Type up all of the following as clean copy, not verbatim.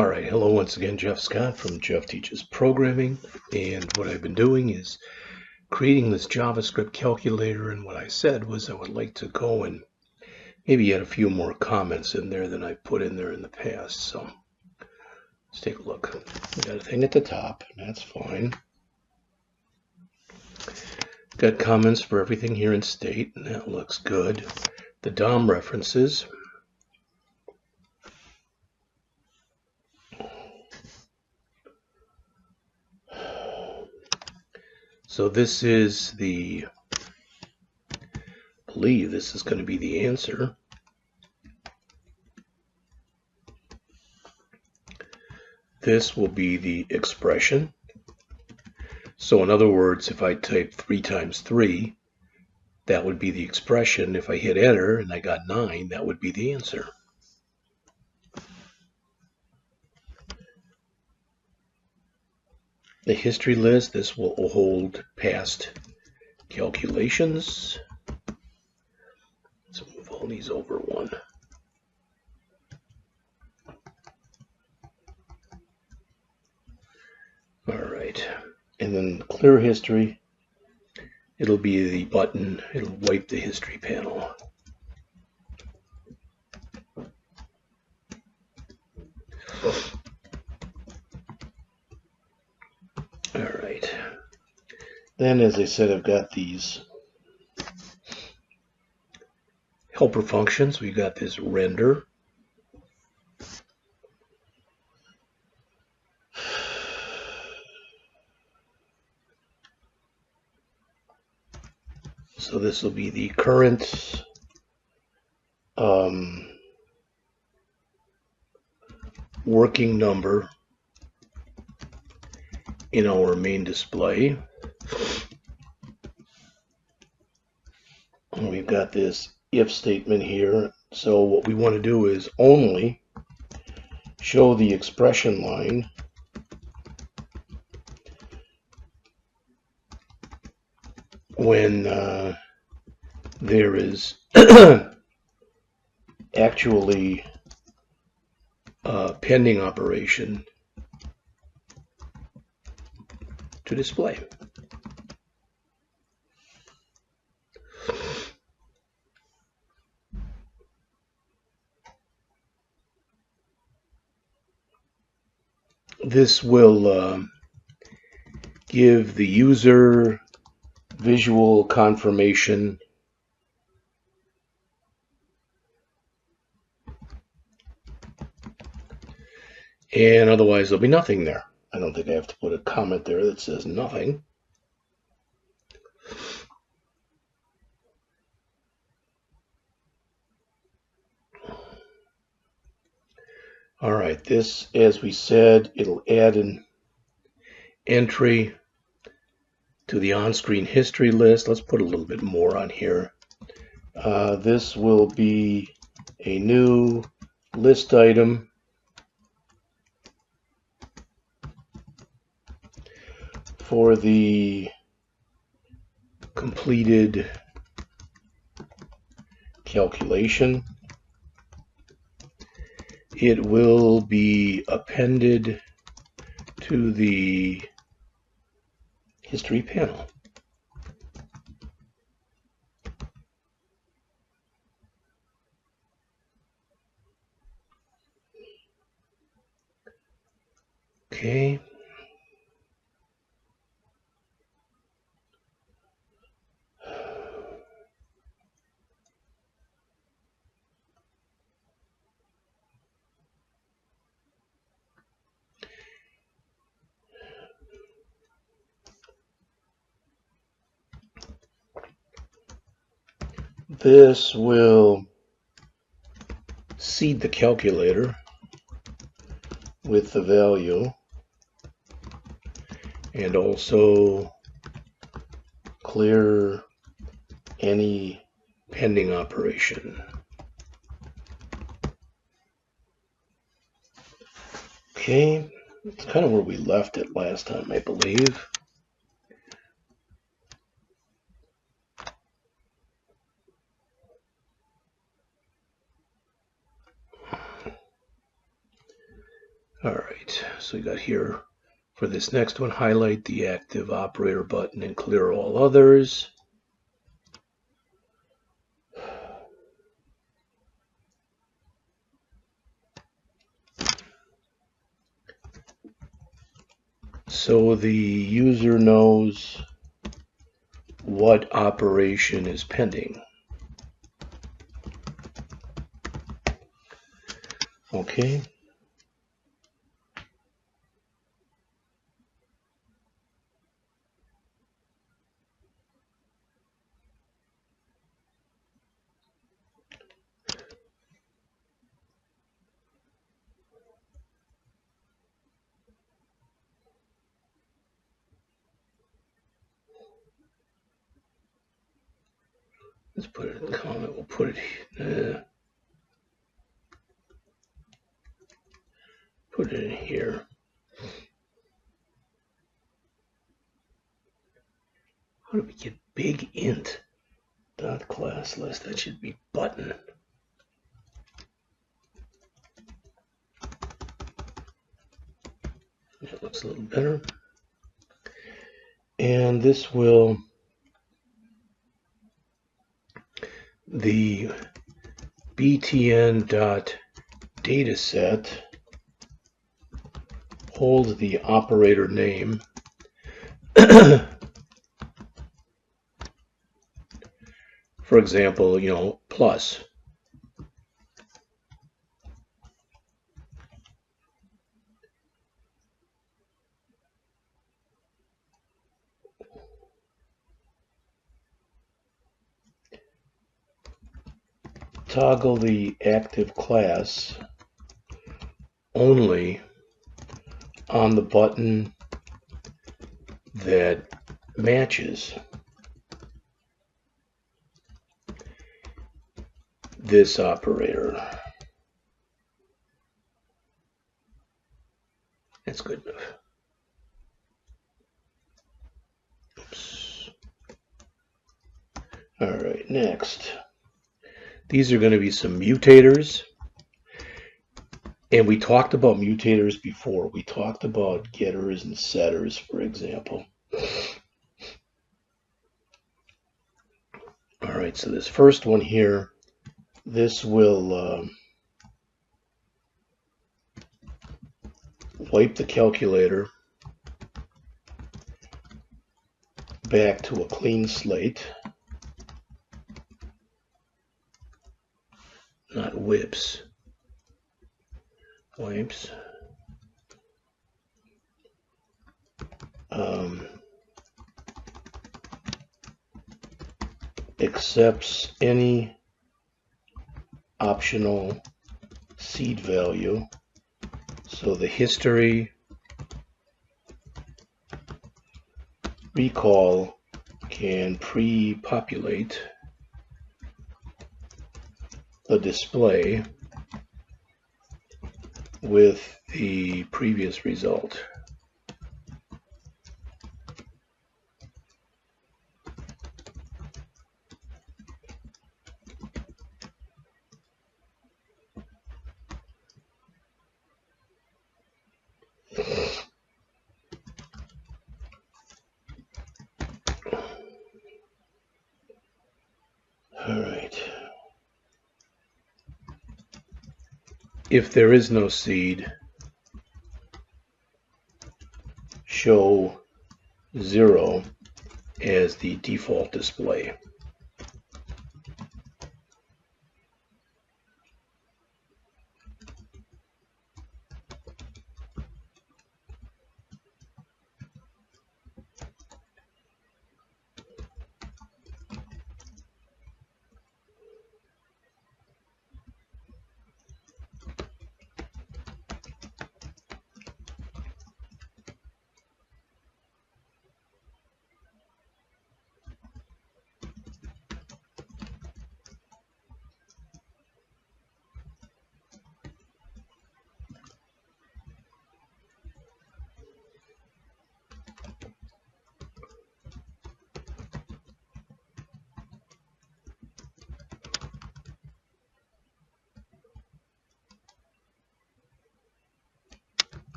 Alright, hello once again, Jeff Scott from Jeff Teaches Programming, and what I've been doing is creating this JavaScript calculator, and what I said was I would like to go and maybe add a few more comments in there than I put in there in the past. So let's take a look. We got a thing at the top, and that's fine. Got comments for everything here in state, and that looks good. The DOM references. So this is I believe this is going to be the answer. This will be the expression. So in other words, if I type 3 times 3, that would be the expression. If I hit enter and I got 9, that would be the answer. The history list, this will hold past calculations. Let's move all these over one. All right, and then clear history, it'll be the button, it'll wipe the history panel. All right, then as I said, I've got these helper functions. We've got this render. So this will be the current working number in our main display. And we've got this if statement here. So what we want to do is only show the expression line when there is actually a pending operation to display. This will give the user visual confirmation and otherwise there'll be nothing there. I don't think I have to put a comment there that says nothing. All right, this, as we said, it'll add an entry to the on-screen history list. Let's put a little bit more on here. This will be a new list item for the completed calculation. It will be appended to the history panel. Okay. This will seed the calculator with the value and also clear any pending operation. Okay, it's kind of where we left it last time, I believe. All right, so we got here for this next one, highlight the active operator button and clear all others. So the user knows what operation is pending. Okay. Let's put it in comment. We'll put it in here. How do we get big int dot class list? That should be button. That looks a little better. And this will, the btn.dataset holds the operator name for example, plus. Toggle the active class only on the button that matches this operator. That's good enough. Oops. All right, next. These are going to be some mutators. And we talked about mutators before. We talked about getters and setters, for example. All right, so this first one here, this will wipe the calculator back to a clean slate. Not whips. Wipes. Accepts any optional seed value. So the history, recall can pre-populate the display with the previous result. All right. If there is no seed, show 0 as the default display.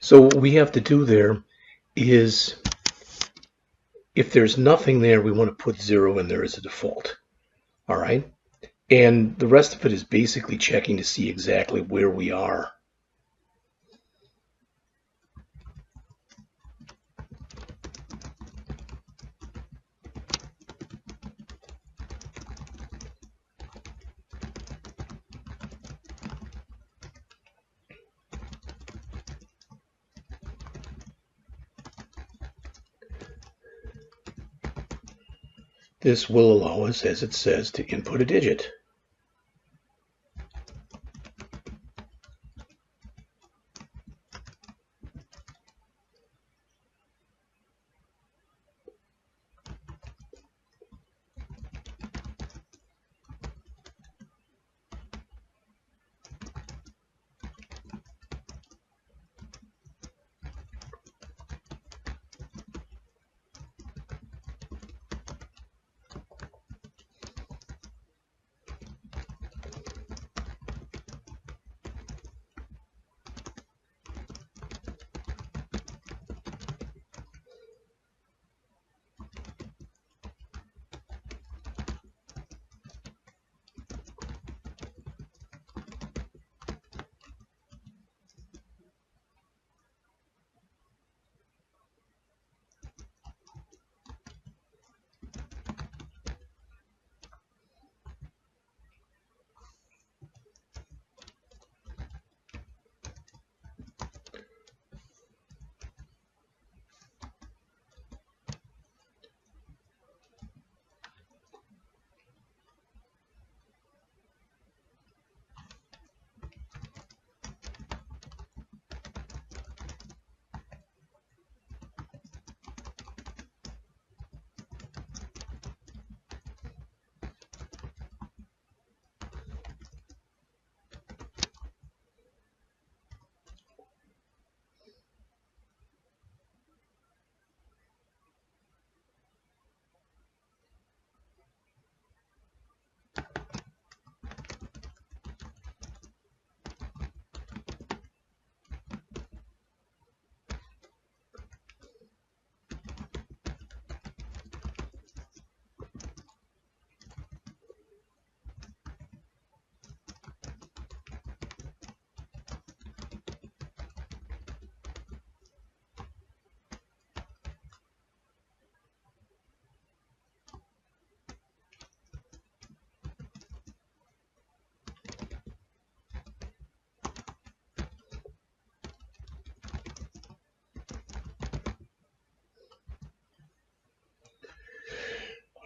So what we have to do there is, if there's nothing there, we want to put 0 in there as a default. All right. And the rest of it is basically checking to see exactly where we are. This will allow us, as it says, to input a digit.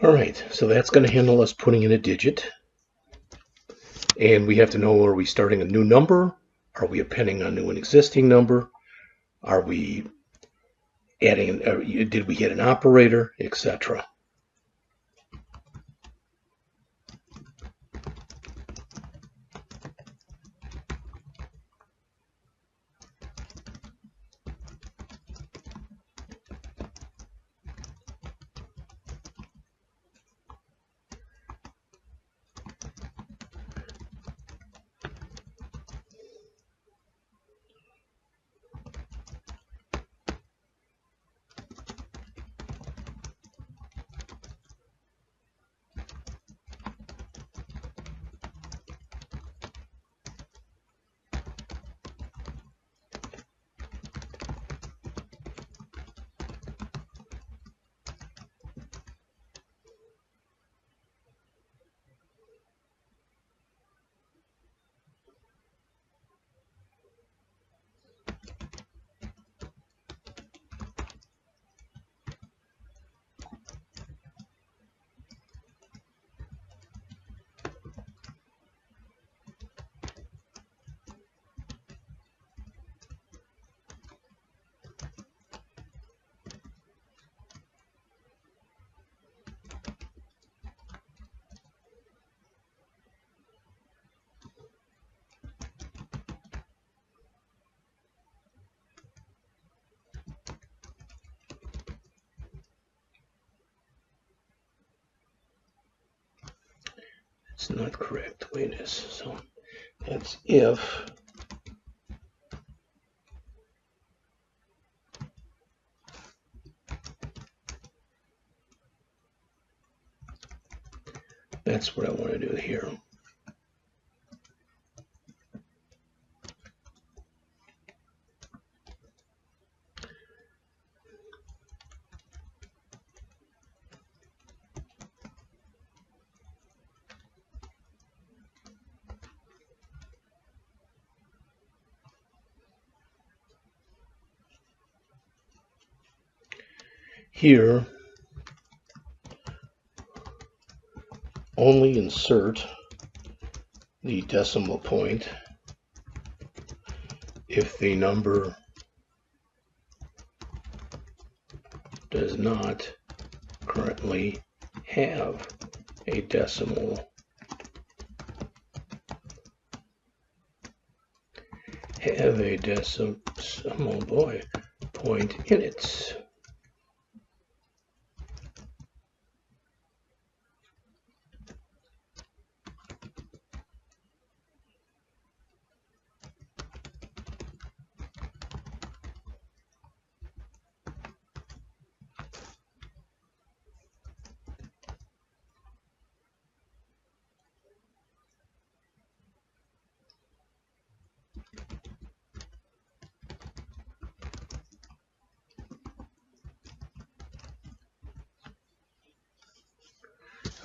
All right, so that's going to handle us putting in a digit. And we have to know, are we starting a new number? Are we appending a new and existing number? Are we adding, did we get an operator, etc.? It's not correct the way it is. So that's if That's what I want to do here. Here, only insert the decimal point if the number does not currently have a decimal point in it.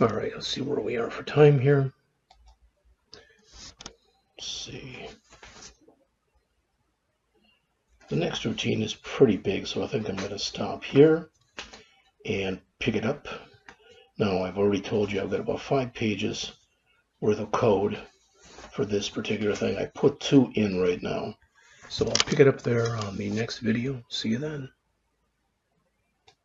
All right, let's see where we are for time here. Let's see. The next routine is pretty big, so I think I'm going to stop here and pick it up. Now, I've already told you I've got about 5 pages worth of code for this particular thing. I put 2 in right now. So I'll pick it up there on the next video. See you then.